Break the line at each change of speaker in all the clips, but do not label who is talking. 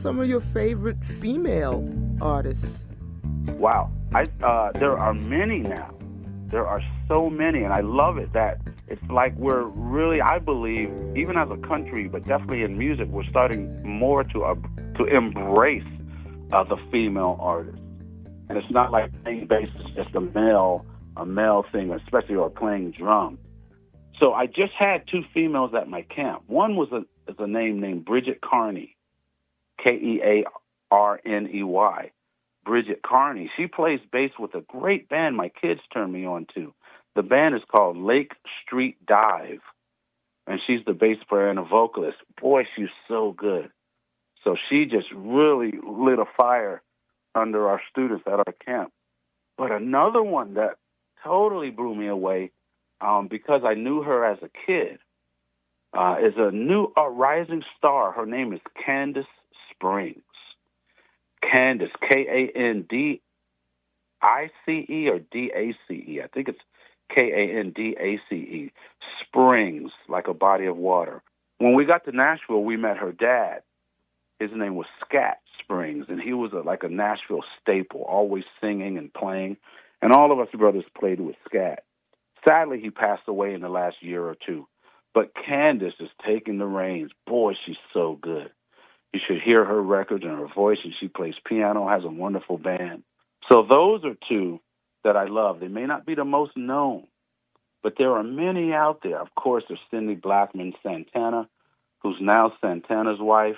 some of your favorite female artists?
Wow. There are many now. There are so many, and I love it that it's like we're really, I believe, even as a country, but definitely in music, we're starting more to embrace the female artist. And it's not like playing bass is just a male thing, especially or playing drums. So I just had two females at my camp. One was a name named Bridget Carney, Kearney. Bridget Carney. She plays bass with a great band my kids turned me on to. The band is called Lake Street Dive, and she's the bass player and a vocalist. Boy, she's so good. So she just really lit a fire under our students at our camp. But another one that totally blew me away, because I knew her as a kid, is a rising star. Her name is Candace Springs. Candace, Kandice or Dace. I think it's Kandace. Springs, like a body of water. When we got to Nashville, we met her dad. His name was Scat Springs, and he was like a Nashville staple, always singing and playing. And all of us brothers played with Scat. Sadly, he passed away in the last year or two. But Candace is taking the reins. Boy, she's so good. You should hear her records and her voice, and she plays piano, has a wonderful band. So those are two that I love. They may not be the most known, but there are many out there. Of course, there's Cindy Blackman Santana, who's now Santana's wife.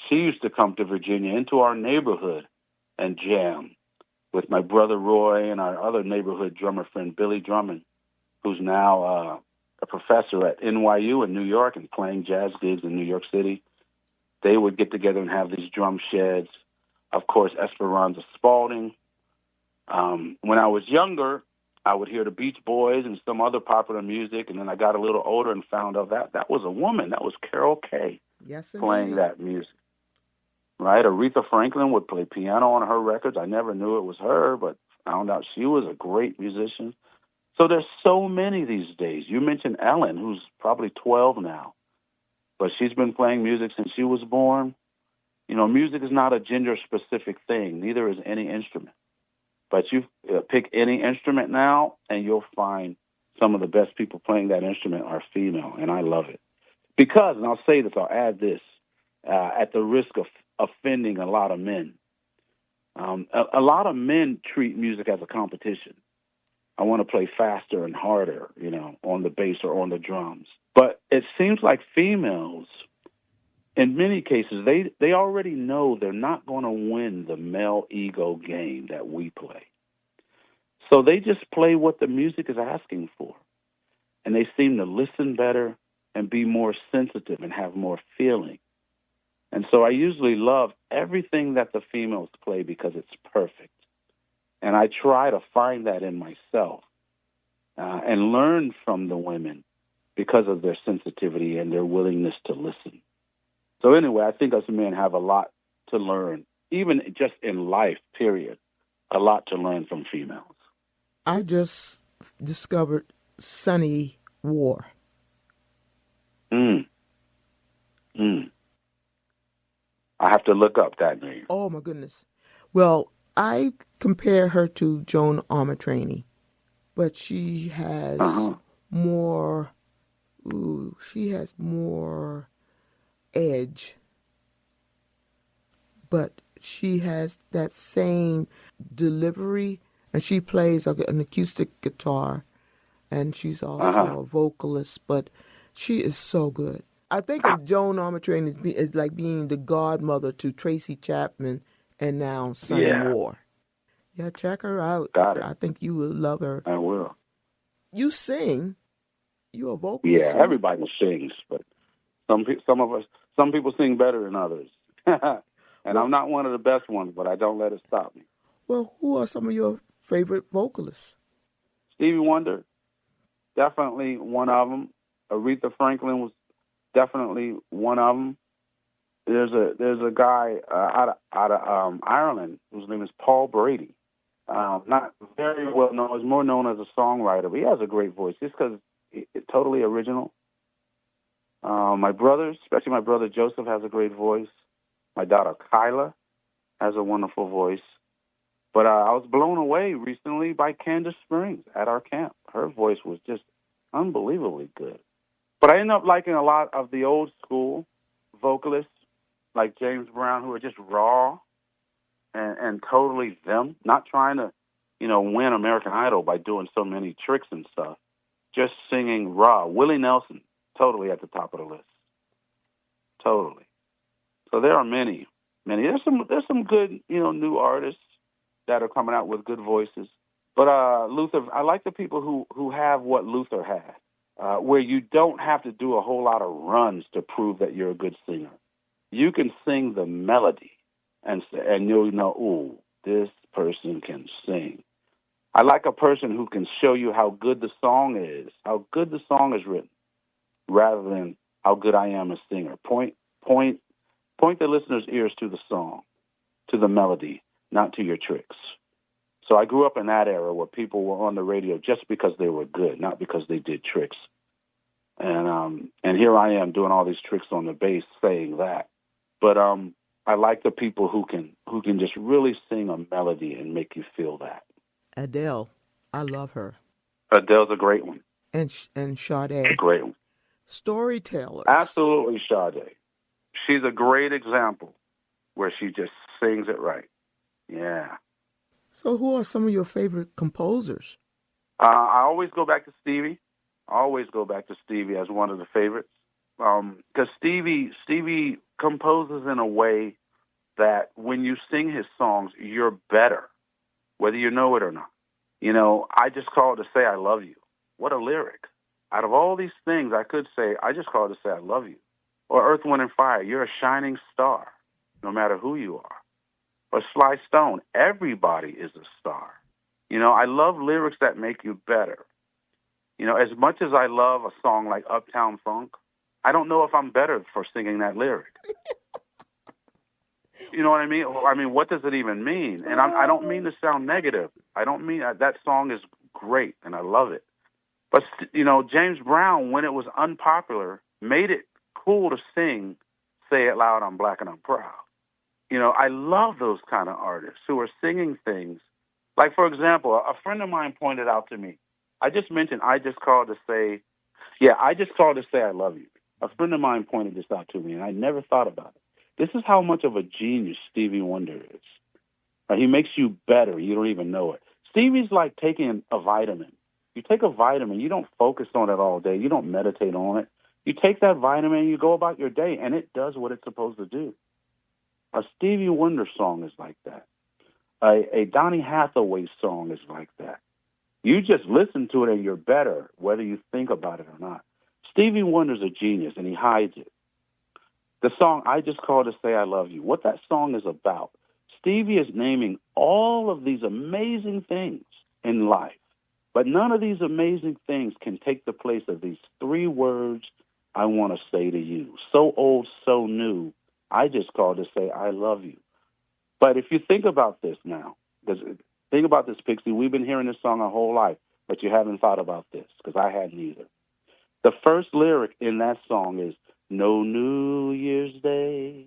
She used to come to Virginia into our neighborhood and jam with my brother Roy and our other neighborhood drummer friend Billy Drummond, who's now a professor at NYU in New York and playing jazz gigs in New York City. They would get together and have these drum sheds. Of course, Esperanza Spalding. When I was younger, I would hear the Beach Boys and some other popular music, and then I got a little older and found out that was a woman. That was Carol Kay playing that music. Right? Aretha Franklin would play piano on her records. I never knew it was her, but found out she was a great musician. So there's so many these days. You mentioned Ellen, who's probably 12 now, but she's been playing music since she was born. You know, music is not a gender-specific thing. Neither is any instrument. But you pick any instrument now, and you'll find some of the best people playing that instrument are female, and I love it. Because, and I'll say this, I'll add this, at the risk of offending a lot of men. A lot of men treat music as a competition. I want to play faster and harder, you know, on the bass or on the drums. But it seems like females, in many cases, they already know they're not going to win the male ego game that we play. So they just play what the music is asking for. And they seem to listen better and be more sensitive and have more feeling. And so I usually love everything that the females play because it's perfect. And I try to find that in myself and learn from the women because of their sensitivity and their willingness to listen. So anyway, I think us men have a lot to learn, even just in life, period, a lot to learn from females.
I just discovered Sunny War.
I have to look up that name.
Oh, my goodness. Well, I compare her to Joan Armatrading, but she has more edge. But she has that same delivery, and she plays an acoustic guitar, and she's also a vocalist, but she is so good. I think of Joan Armatrading as like being the godmother to Tracy Chapman and now Sunny War. Yeah, check her out.
Got it.
I think you will love her.
I will.
You sing. You're a vocalist.
Yeah, everybody sings, but some people sing better than others. And I'm not one of the best ones, but I don't let it stop me.
Well, who are some of your favorite vocalists?
Stevie Wonder, definitely one of them. Aretha Franklin was definitely one of them. There's a guy out of Ireland whose name is Paul Brady. Not very well known. He's more known as a songwriter, but he has a great voice just because it's totally original. My brothers, especially my brother Joseph, has a great voice. My daughter Kyla has a wonderful voice. But I was blown away recently by Candace Springs at our camp. Her voice was just unbelievably good. But I ended up liking a lot of the old school vocalists like James Brown, who are just raw and totally them, not trying to, win American Idol by doing so many tricks and stuff. Just singing raw. Willie Nelson, totally at the top of the list. Totally. So there are many. There's some good, new artists that are coming out with good voices. But Luther, I like the people who have what Luther had, where you don't have to do a whole lot of runs to prove that you're a good singer. You can sing the melody, and you'll know, ooh, this person can sing. I like a person who can show you how good the song is written, rather than how good I am a singer. Point the listener's ears to the song, to the melody, not to your tricks. So I grew up in that era where people were on the radio just because they were good, not because they did tricks. And here I am doing all these tricks on the bass saying that. But I like the people who can just really sing a melody and make you feel that.
Adele, I love her.
Adele's a great one.
And Sade.
A great one.
Storytellers.
Absolutely, Sade. She's a great example where she just sings it right. Yeah.
So who are some of your favorite composers?
I always go back to Stevie. As one of the favorites. Because Stevie composes in a way that when you sing his songs, you're better, whether you know it or not. I just called to say I love you. What a lyric. Out of all these things I could say, I just called to say I love you. Or Earth, Wind, and Fire, you're a shining star, no matter who you are. Or Sly Stone, everybody is a star. I love lyrics that make you better. As much as I love a song like Uptown Funk, I don't know if I'm better for singing that lyric. You know what I mean? I mean, what does it even mean? And I don't mean to sound negative. I don't mean that song is great, and I love it. But, James Brown, when it was unpopular, made it cool to sing Say It Loud, I'm Black and I'm Proud. I love those kind of artists who are singing things. Like, for example, a friend of mine pointed out to me, I just called to say I love you. A friend of mine pointed this out to me, and I never thought about it. This is how much of a genius Stevie Wonder is. He makes you better. You don't even know it. Stevie's like taking a vitamin. You take a vitamin, you don't focus on it all day. You don't meditate on it. You take that vitamin and you go about your day, and it does what it's supposed to do. A Stevie Wonder song is like that. A Donny Hathaway song is like that. You just listen to it and you're better, whether you think about it or not. Stevie Wonder's a genius, and he hides it. The song, I Just Called to Say I Love You, what that song is about, Stevie is naming all of these amazing things in life, but none of these amazing things can take the place of these three words I want to say to you. So old, so new, I just called to say I love you. But if you think about this now, think about this, Pixie. We've been hearing this song our whole life, but you haven't thought about this, because I hadn't either. The first lyric in that song is, no New Year's Day.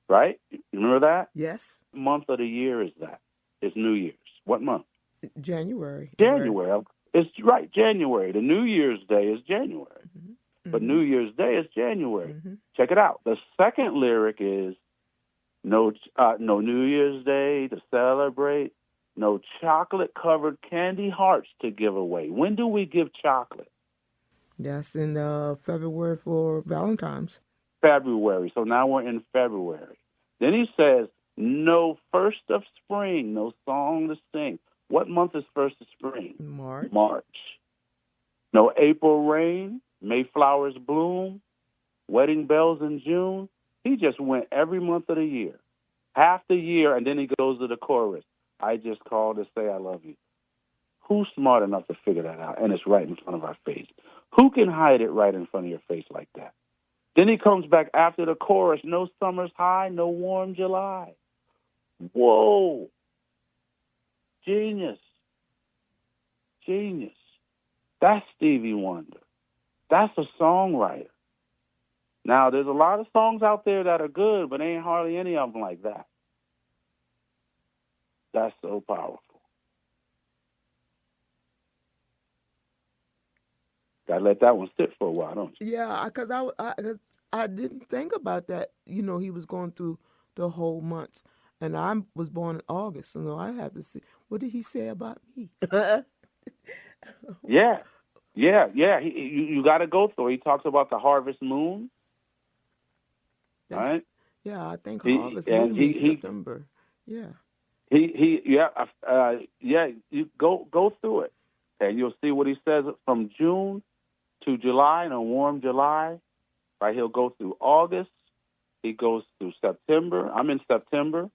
Right? You remember that?
Yes.
Month of the year is that? It's New Year's. What month?
January.
January. It's right, January. The New Year's Day is January. Mm-hmm. But New Year's Day is January. Mm-hmm. Check it out. The second lyric is, no New Year's Day to celebrate, no chocolate-covered candy hearts to give away. When do we give chocolate?
That's in February for Valentine's.
February. So now we're in February. Then he says, no first of spring, no song to sing. What month is first of spring? March. No April rain, May flowers bloom, wedding bells in June. He just went every month of the year, half the year, and then he goes to the chorus. I just called to say I love you. Who's smart enough to figure that out? And it's right in front of our face. Who can hide it right in front of your face like that? Then he comes back after the chorus, no summer's high, no warm July. Whoa. Genius. That's Stevie Wonder. That's a songwriter. Now, there's a lot of songs out there that are good, but ain't hardly any of them like that. That's so powerful. Gotta let that one sit for a while, don't you?
Yeah, because 'cause I didn't think about that. You know, he was going through the whole months, and I was born in August, so I have to see what did he say about me.
Yeah, yeah. You got to go through. He talks about the harvest moon,
That's
right?
yeah. I think
He
harvest
and
moon
he
means
he
September. Yeah,
yeah, yeah. You go through it, and you'll see what he says from June to July, in a warm July. Right, he'll go through August. He goes through September. I'm in September,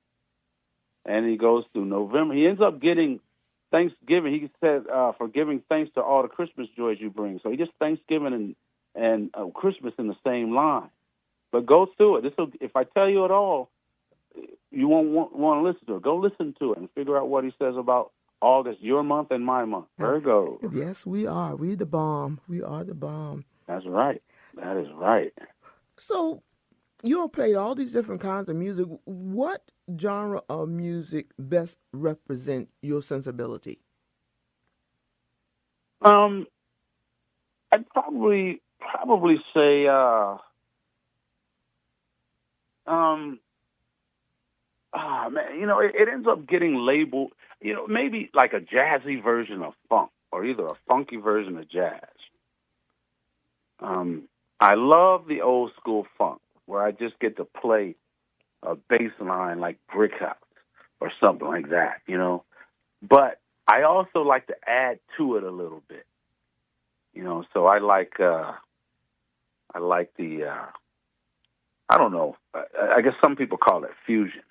and he goes through November. He ends up getting Thanksgiving. He said, for giving thanks to all the Christmas joys you bring. So he gets Thanksgiving and Christmas in the same line. But go through it. If I tell you it all, you won't want to listen to it. Go listen to it and figure out what he says about August, your month and my month. There it goes.
yes, we are. We the bomb. We are the bomb.
That's right. That is right.
So you all played all these different kinds of music. What genre of music best represent your sensibility?
I'd probably say man, it ends up getting labeled, maybe like a jazzy version of funk or either a funky version of jazz. I love the old school funk where I just get to play a bass line like Brick House or something like that. But I also like to add to it a little bit, so I like the, I don't know, I guess some people call it fusion.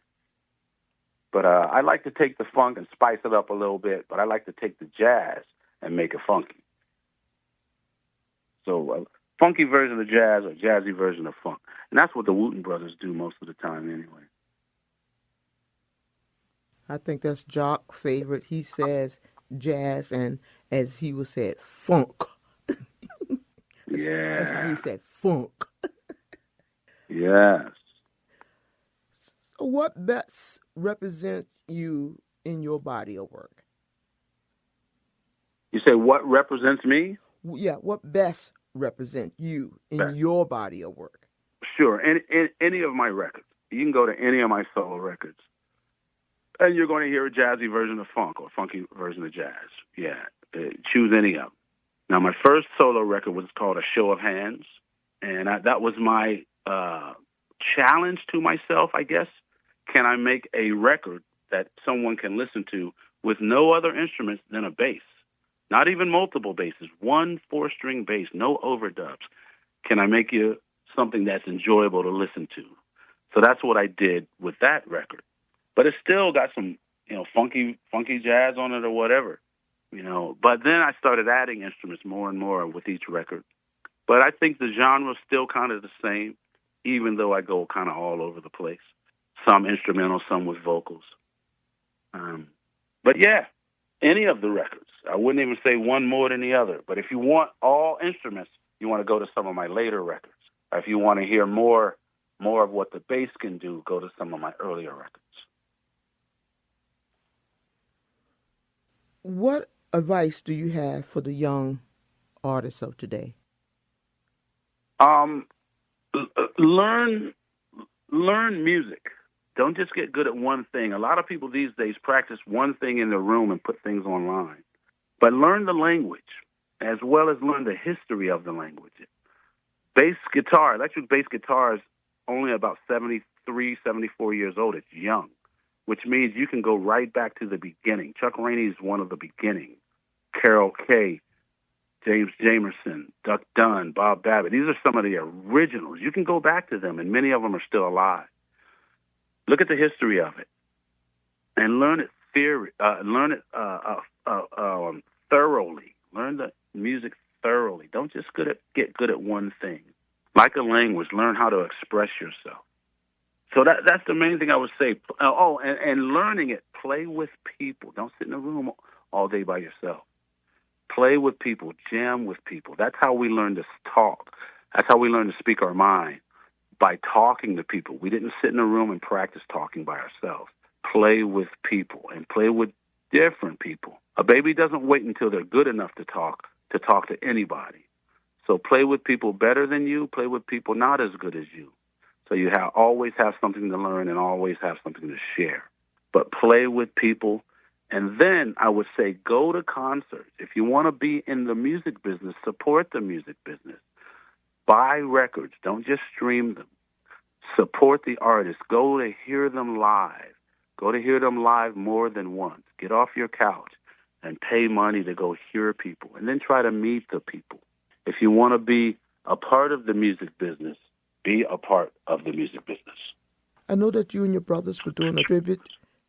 But I like to take the funk and spice it up a little bit, but I like to take the jazz and make it funky. So funky version of jazz or jazzy version of funk. And that's what the Wooten brothers do most of the time anyway.
I think that's Jock's favorite. He says jazz and, as he would say, funk. That's how he
Yeah.
said funk.
Yes.
What best represents you in your body of work?
You say what represents me?
Yeah, what best represent you in
Best.
your body of work?
Sure. Any of my records. You can go to any of my solo records, and you're going to hear a jazzy version of funk or funky version of jazz. Yeah. Choose any of them. Now, my first solo record was called A Show of Hands, and that was my challenge to myself, I guess. Can I make a record that someone can listen to with no other instruments than a bass? Not even multiple basses, one 4-string bass, no overdubs. Can I make you something that's enjoyable to listen to? So that's what I did with that record. But it still got some, funky jazz on it or whatever, But then I started adding instruments more and more with each record. But I think the genre is still kind of the same, even though I go kind of all over the place. Some instrumental, some with vocals. But yeah, any of the records. I wouldn't even say one more than the other. But if you want all instruments, you want to go to some of my later records. If you want to hear more of what the bass can do, go to some of my earlier records.
What advice do you have for the young artists of today?
Learn music. Don't just get good at one thing. A lot of people these days practice one thing in their room and put things online. But learn the language as well as learn the history of the language. Electric bass guitar is only about 73, 74 years old. It's young, which means you can go right back to the beginning. Chuck Rainey is one of the beginning. Carol Kay, James Jamerson, Duck Dunn, Bob Babbitt. These are some of the originals. You can go back to them, and many of them are still alive. Look at the history of it, and learn it thoroughly. Learn the music thoroughly. Don't just get good at one thing. Like a language, learn how to express yourself. So that's the main thing I would say. And learning it, play with people. Don't sit in a room all day by yourself. Play with people, jam with people. That's how we learn to talk. That's how we learn to speak our mind. by talking to people. We didn't sit in a room and practice talking by ourselves. Play with people and play with different people. A baby doesn't wait until they're good enough to talk to anybody. So play with people better than you, play with people not as good as you. So you always have something to learn and always have something to share. But play with people. And then I would say go to concerts. If you want to be in the music business, support the music business. Buy records. Don't just stream them. Support the artists. Go to hear them live. Go to hear them live more than once. Get off your couch and pay money to go hear people. And then try to meet the people. If you want to be a part of the music business, be a part of the music business.
I know that you and your brothers were doing a tribute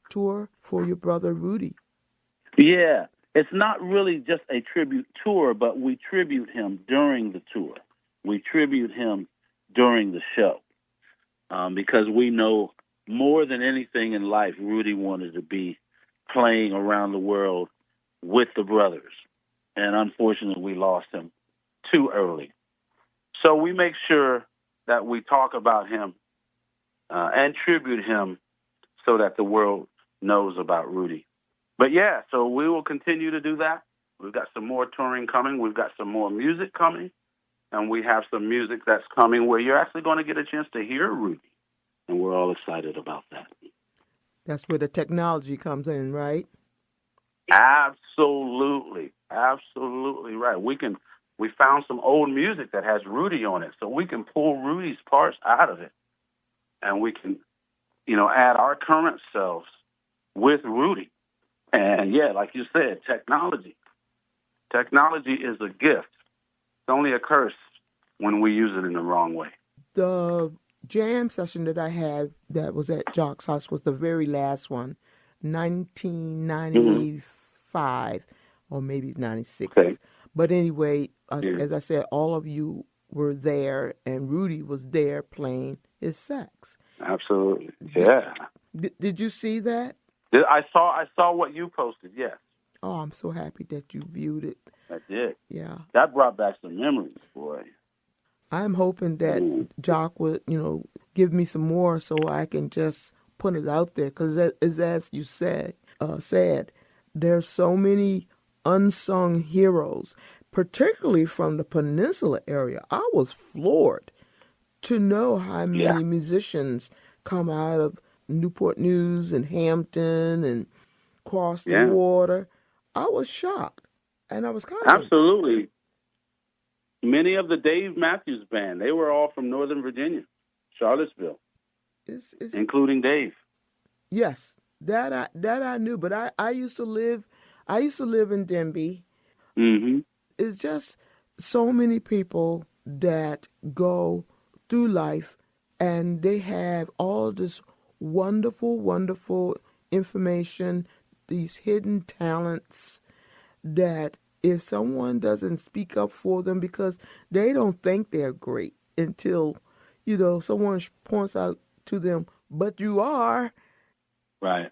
tour for your brother Rudy.
Yeah, it's not really just a tribute tour, but we tribute him during the tour. We tribute him during the show because we know more than anything in life, Rudy wanted to be playing around the world with the brothers. And unfortunately, we lost him too early. So we make sure that we talk about him and tribute him so that the world knows about Rudy. But yeah, so we will continue to do that. We've got some more touring coming. We've got some more music coming. And we have some music that's coming where you're actually going to get a chance to hear Rudy. And we're all excited about that.
That's where the technology comes in, right?
Absolutely. Absolutely right. We found some old music that has Rudy on it, so we can pull Rudy's parts out of it. And we can, add our current selves with Rudy. And yeah, like you said, technology. Technology is a gift. It's only a curse when we use it in the wrong way.
The jam session that I had that was at Jock's house was the very last one, 1995 or maybe 96.
Okay.
But anyway, as I said, all of you were there, and Rudy was there playing his sax.
Absolutely, yeah.
Did you see that?
I saw what you posted. Yes.
Oh, I'm so happy that you viewed it.
I did.
Yeah.
That brought back some memories, boy.
I'm hoping that Jock would, give me some more so I can just put it out there. Because as you said, there's so many unsung heroes, particularly from the Peninsula area. I was floored to know how many musicians come out of Newport News and Hampton and cross the water. I was shocked, and I was kind of...
Absolutely. Many of the Dave Matthews Band, they were all from Northern Virginia, Charlottesville, including Dave.
Yes, that I knew, but I used to live in Denby.
Mm-hmm.
It's just so many people that go through life, and they have all this wonderful, wonderful information, these hidden talents that if someone doesn't speak up for them because they don't think they're great until, someone points out to them, but you are.
Right.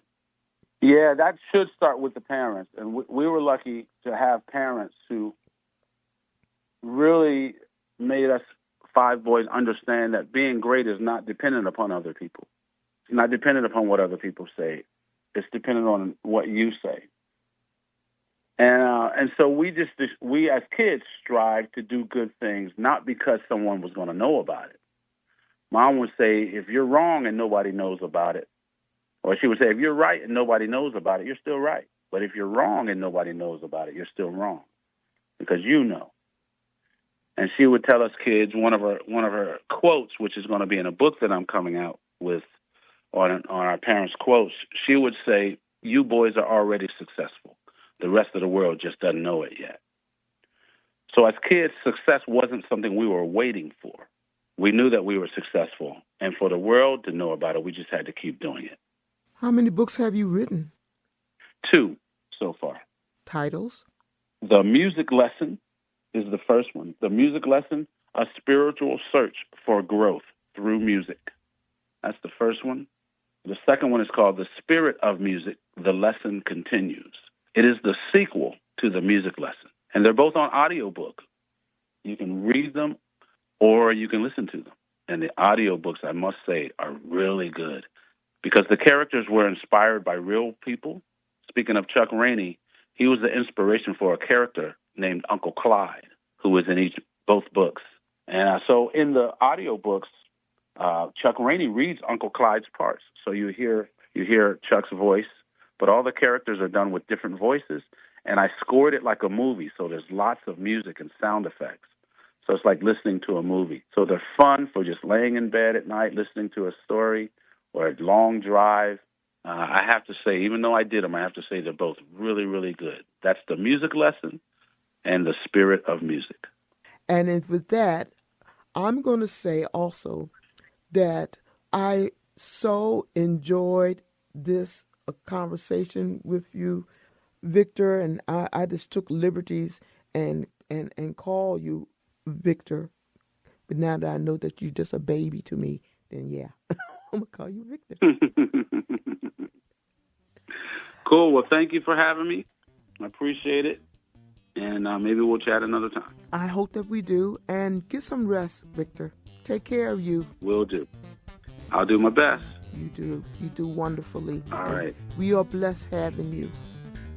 Yeah, that should start with the parents. And we were lucky to have parents who really made us five boys understand that being great is not dependent upon other people. It's not dependent upon what other people say. It's dependent on what you say. And so we as kids strive to do good things, not because someone was going to know about it. Mom would say, if you're wrong and nobody knows about it, or she would say, if you're right and nobody knows about it, you're still right. But if you're wrong and nobody knows about it, you're still wrong because you know. And she would tell us kids one of her quotes, which is going to be in a book that I'm coming out with on our parents' quotes. She would say, you boys are already successful. The rest of the world just doesn't know it yet. So as kids, success wasn't something we were waiting for. We knew that we were successful. And for the world to know about it, we just had to keep doing it.
How many books have you written?
2 so far.
Titles?
The Music Lesson is the first one. The Music Lesson, A Spiritual Search for Growth Through Music. That's the first one. The second one is called The Spirit of Music, The Lesson Continues. It is the sequel to The Music Lesson. And they're both on audiobook. You can read them or you can listen to them. And the audiobooks, I must say, are really good because the characters were inspired by real people. Speaking of Chuck Rainey, he was the inspiration for a character named Uncle Clyde, who was in both books. And so in the audiobooks, Chuck Rainey reads Uncle Clyde's parts. So you hear Chuck's voice, but all the characters are done with different voices. And I scored it like a movie, so there's lots of music and sound effects. So it's like listening to a movie. So they're fun for just laying in bed at night, listening to a story or a long drive. I have to say, even though I did them, I have to say they're both really, really good. That's the music lesson and the spirit of music.
And with that, I'm going to say also that I so enjoyed this conversation with you, Victor, and I just took liberties and call you Victor. But now that I know that you're just a baby to me, then yeah, I'm going to call you Victor.
Cool. Well, thank you for having me. I appreciate it. And maybe we'll chat another time.
I hope that we do. And get some rest, Victor. Take care of you.
Will do. I'll do my best.
You do. You do wonderfully.
All right.
We are blessed having you.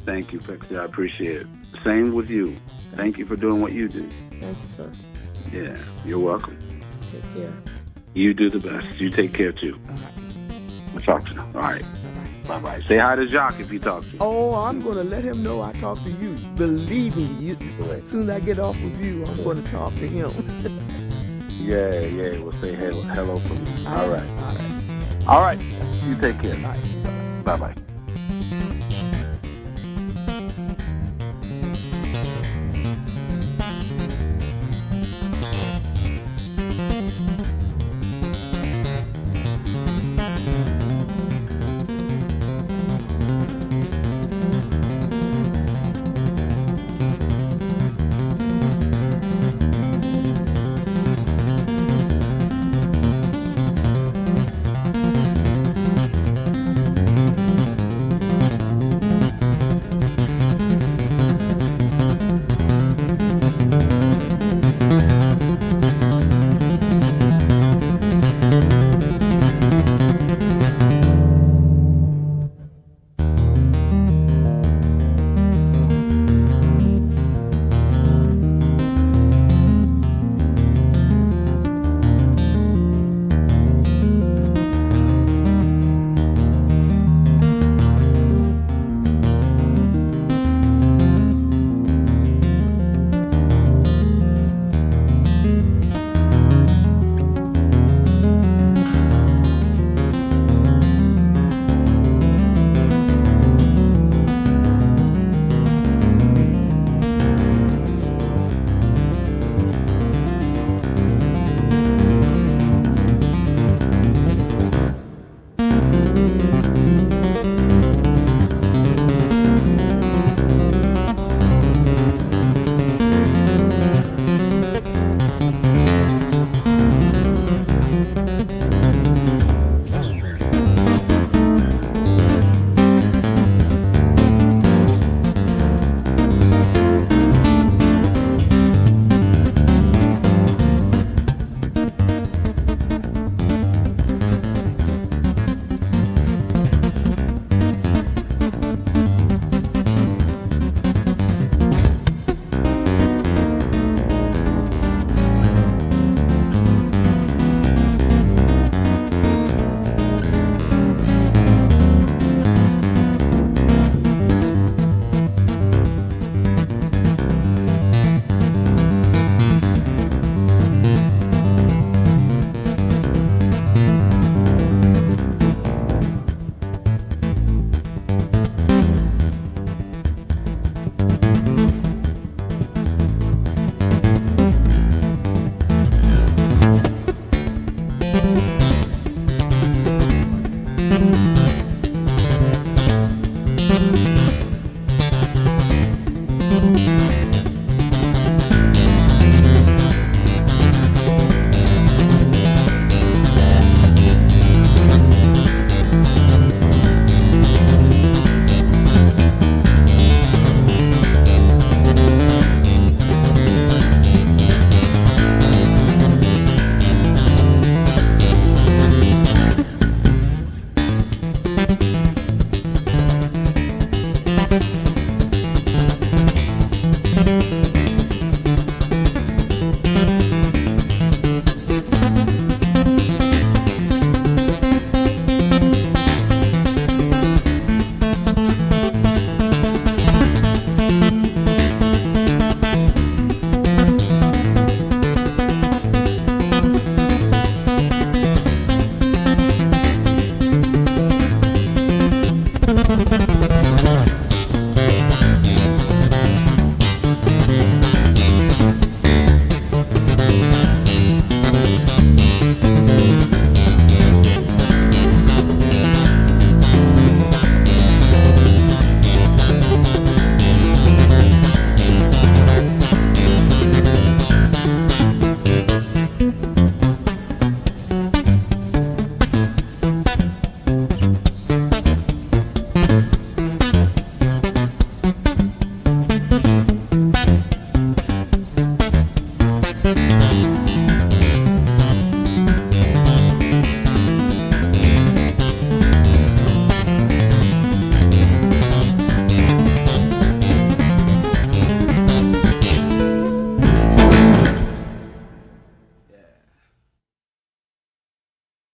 Thank you, Pixie. I appreciate it. Same with you. Thank you for doing what you do.
Thank you, sir.
Yeah, you're welcome.
Take care.
You do the best. You take care, too.
All right.
We'll talk to you. All right.
Bye-bye.
Bye-bye. Say hi to Jacques if you talk to you.
Oh, I'm going to let him know I talked to you. Believe me, as soon as I get off with you, I'm going to talk to him.
Yeah. We'll say hello from me. All right.
All right.
All right. You take care.
All right.
Bye-bye.